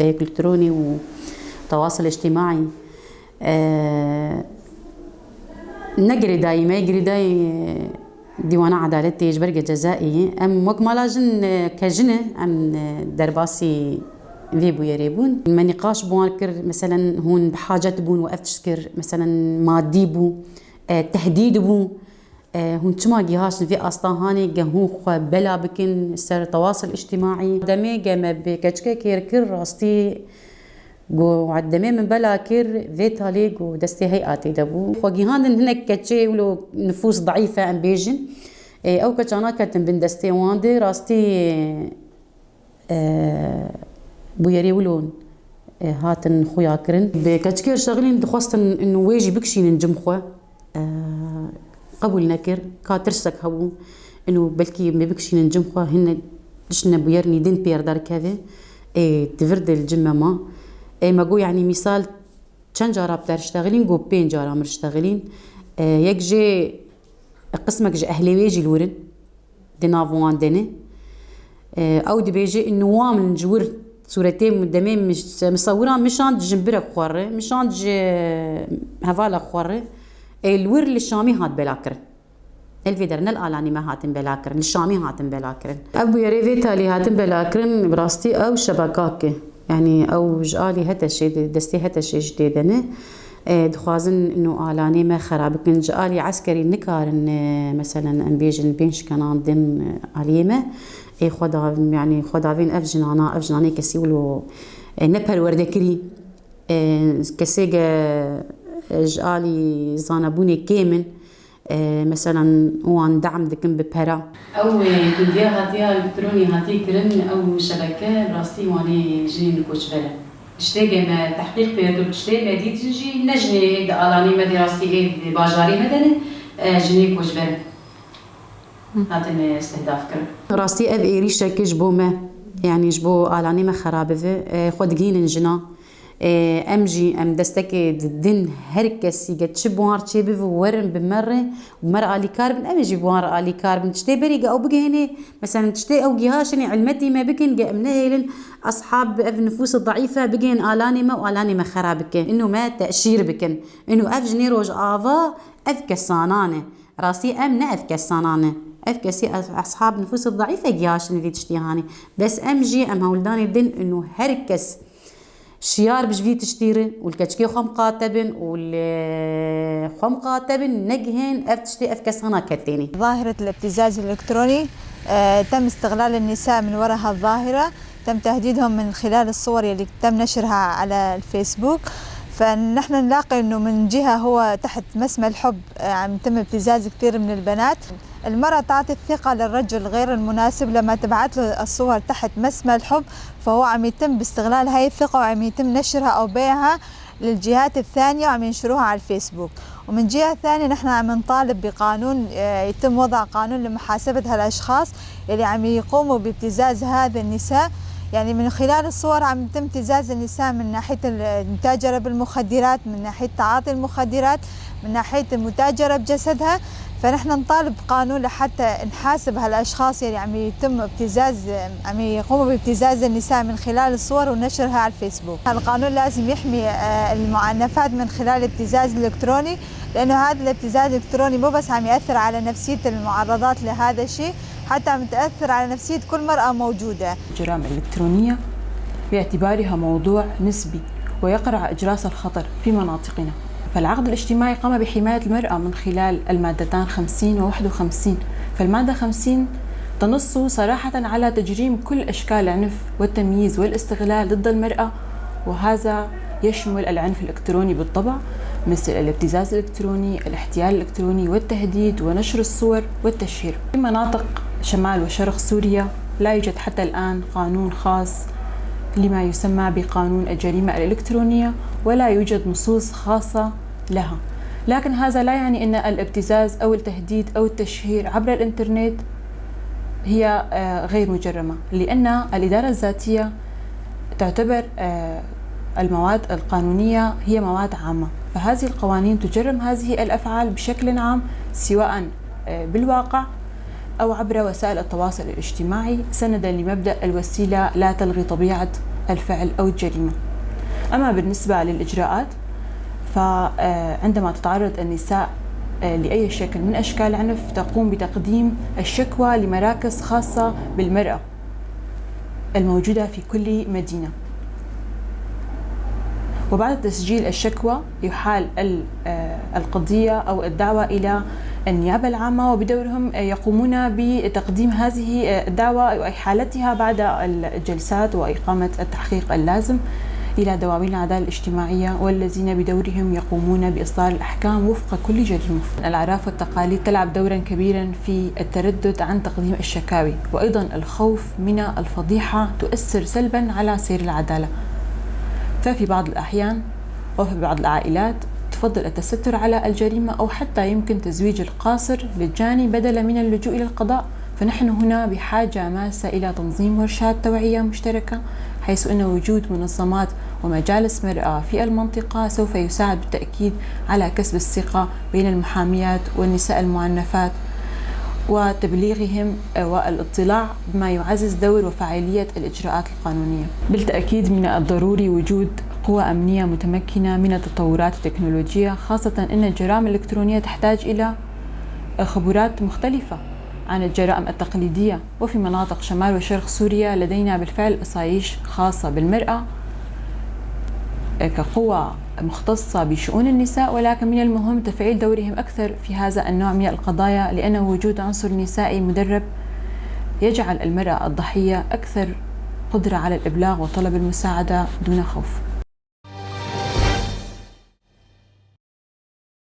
بريد إلكتروني وتواصل اجتماعي. نقري داي ما يقري داي ديوان عدالتي جبرقة جزائي أم وك مالاجن كجنة أم درباسي فيبو يريبون ما نقاش بوان كر مثلا هون بحاجات بون وقفت شكر مثلا مادي بو تهديد بو هون تما جهاش في أصلا هاني جهون خو بلا بكن سر تواصل اجتماعي دمي جم بكشكة كير كر راستي جو عدمي من بلا كير فيتالي جو دستي هيئاتي دبو خو جهان هناك كتشي ولو نفوس ضعيفة أم بيجن أو كتشانا كتن بن دستي واندي راستي بويري ولون هاتن خويا كرن بكتشكير شغلين دخواستن إنه ويجي بكشين نجم خو قبول نكر كاترسك هبو إنه بلكي مبكشين نجم خو هن لشنا بويرني دين بير دار كذا تفرد الجمة ما جو يعني مثال كان جارة بتشتغلين جو بين جارة مرشتغلين يكجي قسمك جي أهلي ويجي الورن دينافوان ديني أو دي بيجي إنه وامن نجور صورتين مدامين مش مصوران مشان جنبرك خوارة مشان هفالك خوارة الور الشامي هات بلاكرن الفيدرنا الآلاني ما هاتن بلاكرن الشامي هاتن بلاكرن أبو يريفي تالي هاتن بلاكرن براستي أو شبكاكي يعني أو جالي هتا شيء دستي هتا شيء جديدنا دخوازن إنه آلاني ما خراب كن جالي عسكري نكارن مثلا أنبيجن بينش كان ضمن عليمة خدا يعني خداوين أفجناني كسيولو نبهر وردكري كسيجا جالي زانبوني كيمن مثلا وان دعم دكن ببهرا او كنديا هاتيا الكتروني هاتي كرن او شبكه راستي واني جنين كوتشبره اشتاق ما تحقيق بيدو تشتاق ما دي تجي نجني دالاني ما دراستي ايه باجاري مدني جنين كوتشبره هاتن استهداف كرن راستي اب ايريشا كجبو ما يعني جبو الاني ما خرابه خدقين جنا امجي ام دستكي دين هركس يجت شبوار تشبي ورن بمره ومر الي كاربن امجي بوار الي كاربن تشتي بريقه او بقى هنا مثلا تشتي او جهاشني علمتي ما بكن جا منهلن اصحاب النفوس الضعيفه بقين الاني ما والاني ما خرابك انه ما تاشير بكن انه افجني روج افا افكسانانه راسي ام نافكسانانه افكسي اصحاب النفوس الضعيفه جهاشني في تشتي هاني بس امجي ام هولداني الدين انه هركس شيار بجفي تشتيرن والكتشكي خم قاتبن والخم قاتبن نجهن افتشتي افكسانا كتيني. ظاهرة الابتزاز الإلكتروني تم استغلال النساء من وراء هالظاهرة، تم تهديدهم من خلال الصور اللي تم نشرها على الفيسبوك. فنحن نلاقي انه من جهة هو تحت مسمى الحب عم يتم ابتزاز كثير من البنات. المرأة تعطي الثقة للرجل غير المناسب لما تبعت له الصور تحت مسمى الحب، فهو عم يتم باستغلال هاي الثقة وعم يتم نشرها أو بيعها للجهات الثانية وعم ينشروها على الفيسبوك. ومن جهة ثانية نحن عم نطالب بقانون، يتم وضع قانون لمحاسبة هالأشخاص اللي عم يقوموا بابتزاز هذه النساء. يعني من خلال الصور عم يتم ابتزاز النساء من ناحية المتاجرة بالمخدرات، من ناحية تعاطي المخدرات، من ناحية المتاجرة بجسدها. فنحن نطالب قانون لحتى نحاسب هالاشخاص اللي عم يتم ابتزاز، عم يقوموا بابتزاز النساء من خلال الصور ونشرها على الفيسبوك. القانون لازم يحمي المعنفات من خلال الابتزاز الالكتروني، لانه هذا الابتزاز الالكتروني مو بس عم ياثر على نفسيه المعرضات لهذا الشيء، حتى عم تاثر على نفسيه كل مرأة موجوده. الجرائم الالكترونيه باعتبارها موضوع نسبي ويقع اجراس الخطر في مناطقنا. فالعقد الاجتماعي قام بحماية المرأة من خلال المادتان 50 و 51. فالمادة 50 تنص صراحة على تجريم كل أشكال العنف والتمييز والاستغلال ضد المرأة، وهذا يشمل العنف الإلكتروني بالطبع، مثل الابتزاز الإلكتروني، الاحتيال الإلكتروني والتهديد ونشر الصور والتشهير. في مناطق شمال وشرق سوريا لا يوجد حتى الآن قانون خاص لما يسمى بقانون الجريمة الإلكترونية، ولا يوجد نصوص خاصة لها. لكن هذا لا يعني أن الابتزاز أو التهديد أو التشهير عبر الإنترنت هي غير مجرمة، لأن الإدارة الذاتية تعتبر المواد القانونية هي مواد عامة، فهذه القوانين تجرم هذه الأفعال بشكل عام سواء بالواقع أو عبر وسائل التواصل الاجتماعي، سندا لمبدأ الوسيلة لا تلغي طبيعة الفعل أو الجريمة. أما بالنسبة للإجراءات، فعندما تتعرض النساء لأي شكل من أشكال العنف تقوم بتقديم الشكوى لمراكز خاصة بالمرأة الموجودة في كل مدينة، وبعد تسجيل الشكوى يحال القضية أو الدعوة إلى النيابة العامة، وبدورهم يقومون بتقديم هذه الدعوة وإحالتها بعد الجلسات وإقامة التحقيق اللازم إلى دواوين العدالة الاجتماعية، والذين بدورهم يقومون بإصدار الأحكام وفق كل جريمة. الأعراف والتقاليد تلعب دورا كبيرا في التردد عن تقديم الشكاوي، وأيضا الخوف من الفضيحة تؤثر سلبا على سير العدالة. ففي بعض الأحيان وفي بعض العائلات تفضل التستر على الجريمة، أو حتى يمكن تزويج القاصر للجاني بدلا من اللجوء إلى القضاء. فنحن هنا بحاجة ماسة إلى تنظيم ورشات توعية مشتركة، حيث أن وجود منظمات ومجالس مرأة في المنطقة سوف يساعد بالتأكيد على كسب الثقة بين المحاميات والنساء المعنفات، وتبليغهم والاطلاع بما يعزز دور وفاعلية الإجراءات القانونية. بالتأكيد من الضروري وجود قوى أمنية متمكنة من التطورات التكنولوجية، خاصة أن الجرائم الإلكترونية تحتاج إلى خبرات مختلفة عن الجرائم التقليدية. وفي مناطق شمال وشرق سوريا لدينا بالفعل أصايش خاصة بالمرأة كقوى مختصة بشؤون النساء، ولكن من المهم تفعيل دورهم أكثر في هذا النوع من القضايا، لأن وجود عنصر نسائي مدرب يجعل المرأة الضحية أكثر قدرة على الإبلاغ وطلب المساعدة دون خوف.